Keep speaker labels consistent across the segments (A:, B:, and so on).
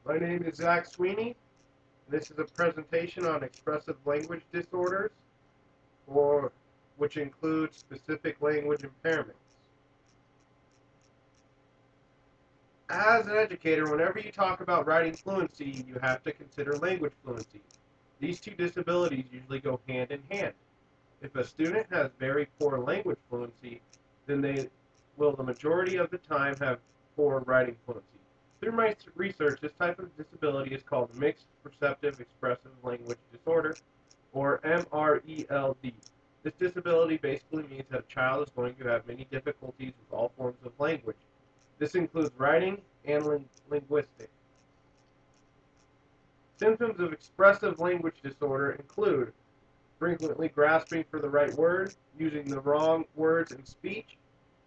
A: My name is Zach Sweeney. This is a presentation on expressive language disorders, which includes specific language impairments. As an educator, whenever you talk about writing fluency, you have to consider language fluency. These two disabilities usually go hand in hand. If a student has very poor language fluency, then they will the majority of the time have poor writing fluency. Through my research, this type of disability is called Mixed Perceptive Expressive Language Disorder, or MRELD. This disability basically means that a child is going to have many difficulties with all forms of language. This includes writing and linguistics. Symptoms of expressive language disorder include frequently grasping for the right word, using the wrong words in speech,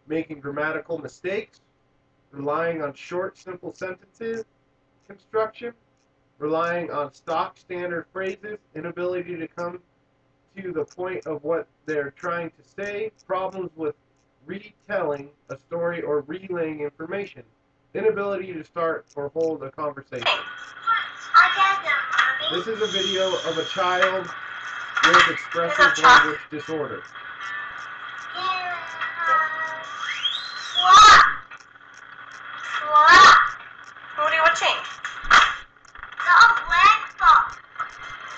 A: making grammatical mistakes, relying on short, simple sentences construction, relying on stock standard phrases, inability to come to the point of what they're trying to say, problems with retelling a story or relaying information, inability to start or hold a conversation. This is a video of a child with expressive language disorder.
B: What are you watching?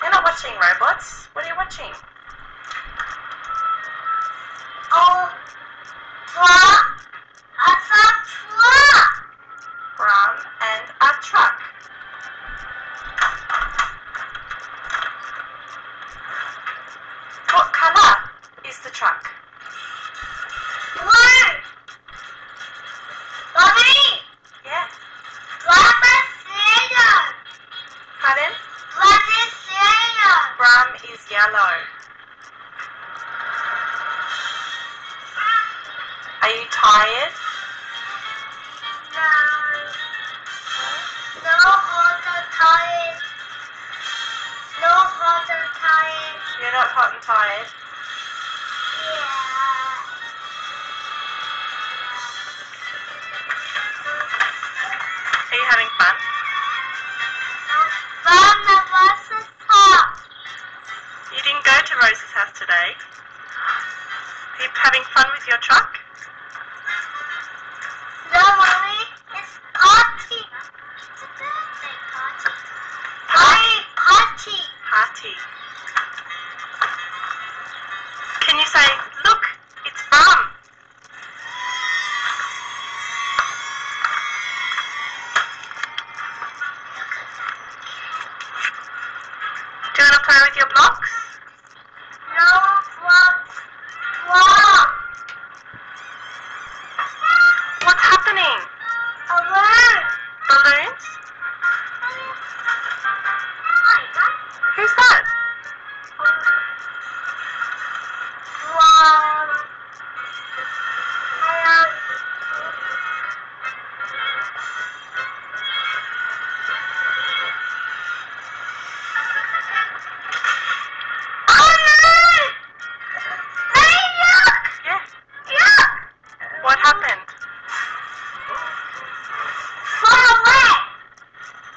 B: You're not watching robots. What are you watching? Brown and a truck. What color is the truck? Yeah. Pardon? Brown is yellow. Are you tired? You're not hot and tired? Are you having fun? You didn't go to Rose's house today? Are you having fun with your truck? Party. Can you say, look, it's fun? Do you want to play with your blocks? What's happening? Balloons? Who's that? Yeah. What happened?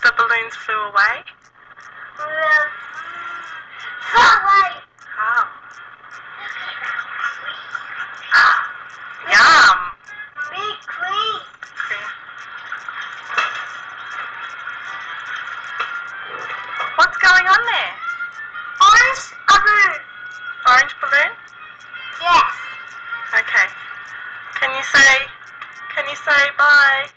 B: The balloons flew away? Oh. Yum. Cream. What's going on there? Orange balloon? Okay. Can you say bye?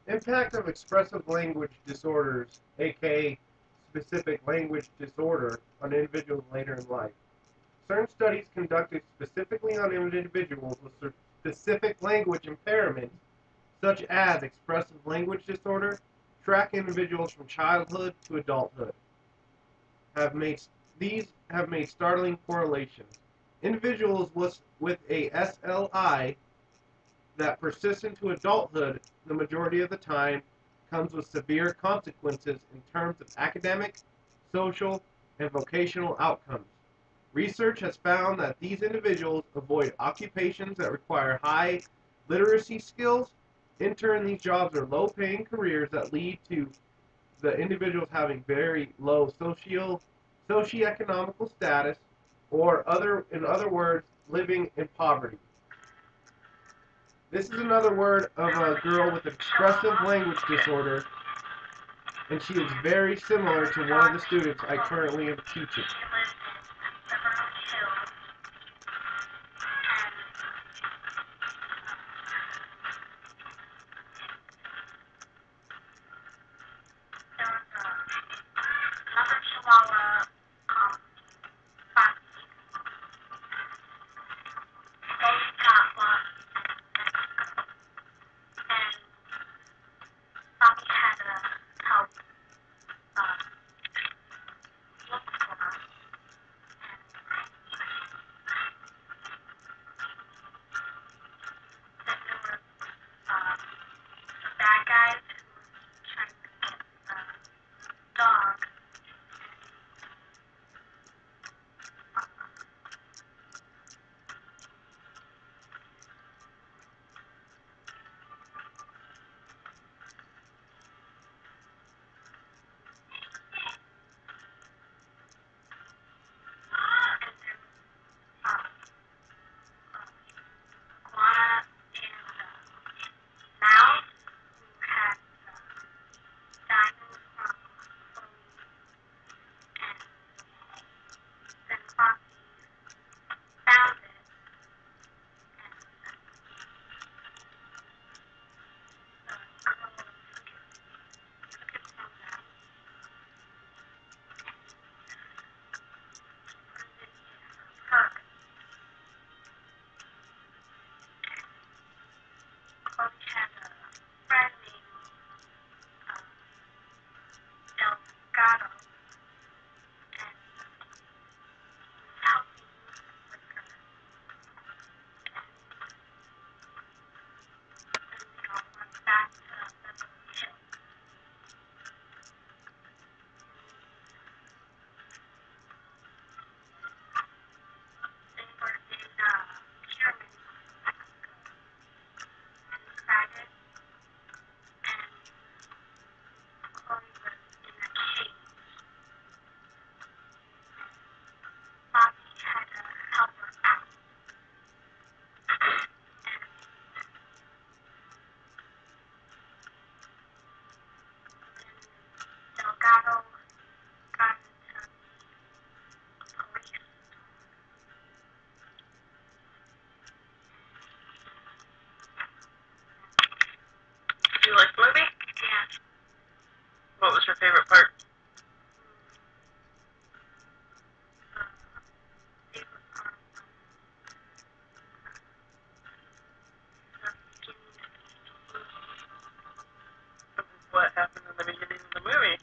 A: Impact of expressive language disorders, aka specific language disorder, on individuals later in life. Certain studies conducted specifically on individuals with specific language impairments, such as expressive language disorder, track individuals from childhood to adulthood. These have made startling correlations. Individuals with a SLI that persists into adulthood the majority of the time comes with severe consequences in terms of academic, social, and vocational outcomes. Research has found that these individuals avoid occupations that require high literacy skills. In turn, these jobs are low-paying careers that lead to the individuals having very low socioeconomical status, or in other words, living in poverty. This is another word of a girl with expressive language disorder, and she is very similar to one of the students I currently am teaching.
B: Do you like the movie? Yeah. What was your favorite part? What happened in the beginning of the movie?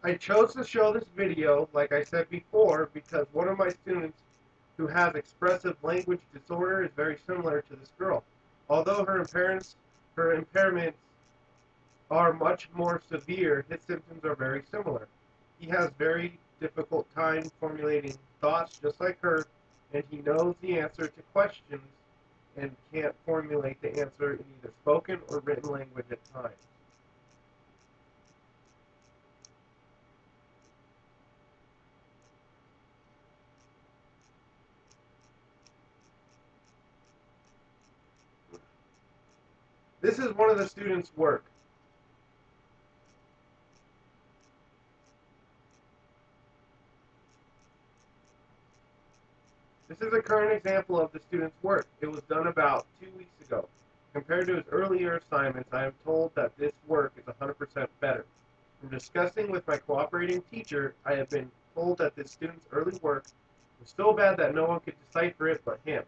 A: I chose to show this video, like I said before, because one of my students who has expressive language disorder is very similar to this girl. Although her impairments are much more severe, his symptoms are very similar. He has very difficult time formulating thoughts just like her, and he knows the answer to questions and can't formulate the answer in either spoken or written language at times. This is one of the students' work. This is a current example of the student's work. It was done about 2 weeks ago. Compared to his earlier assignments, I am told that this work is 100% better. From discussing with my cooperating teacher, I have been told that this student's early work was so bad that no one could decipher it but him.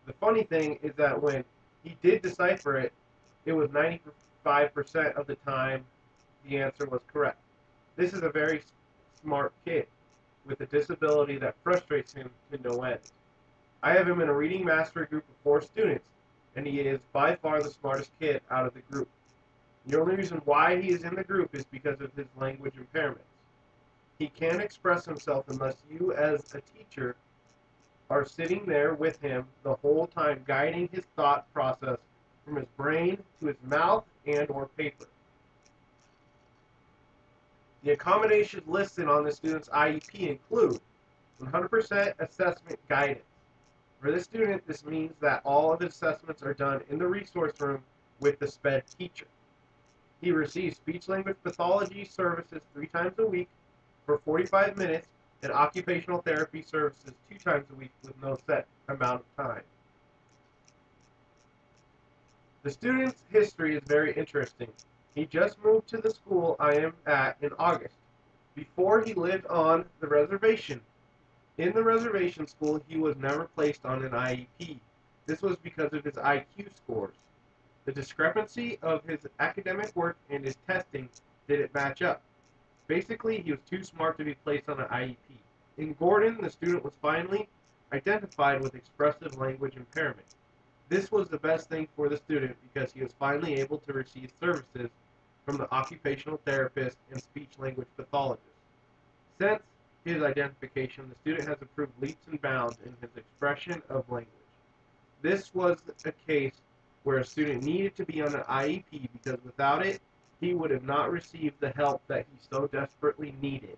A: The funny thing is that when he did decipher it, it was 95% of the time the answer was correct. This is a very smart kid with a disability that frustrates him to no end. I have him in a reading mastery group of 4 students, and he is by far the smartest kid out of the group. The only reason why he is in the group is because of his language impairments. He can't express himself unless you, as a teacher, are sitting there with him the whole time, guiding his thought process from his brain to his mouth and or paper. The accommodations listed on the student's IEP include 100% assessment guidance. For this student, this means that all of his assessments are done in the resource room with the SPED teacher. He receives speech-language pathology services 3 times a week for 45 minutes and occupational therapy services 2 times a week with no set amount of time. The student's history is very interesting. He just moved to the school I am at in August. Before, he lived on the reservation. In the reservation school, he was never placed on an IEP. This was because of his IQ scores. The discrepancy of his academic work and his testing didn't match up. Basically, he was too smart to be placed on an IEP. In Gordon, the student was finally identified with expressive language impairment. This was the best thing for the student because he was finally able to receive services from the occupational therapist and speech-language pathologist. Since his identification, the student has improved leaps and bounds in his expression of language. This was a case where a student needed to be on an IEP because without it, he would have not received the help that he so desperately needed.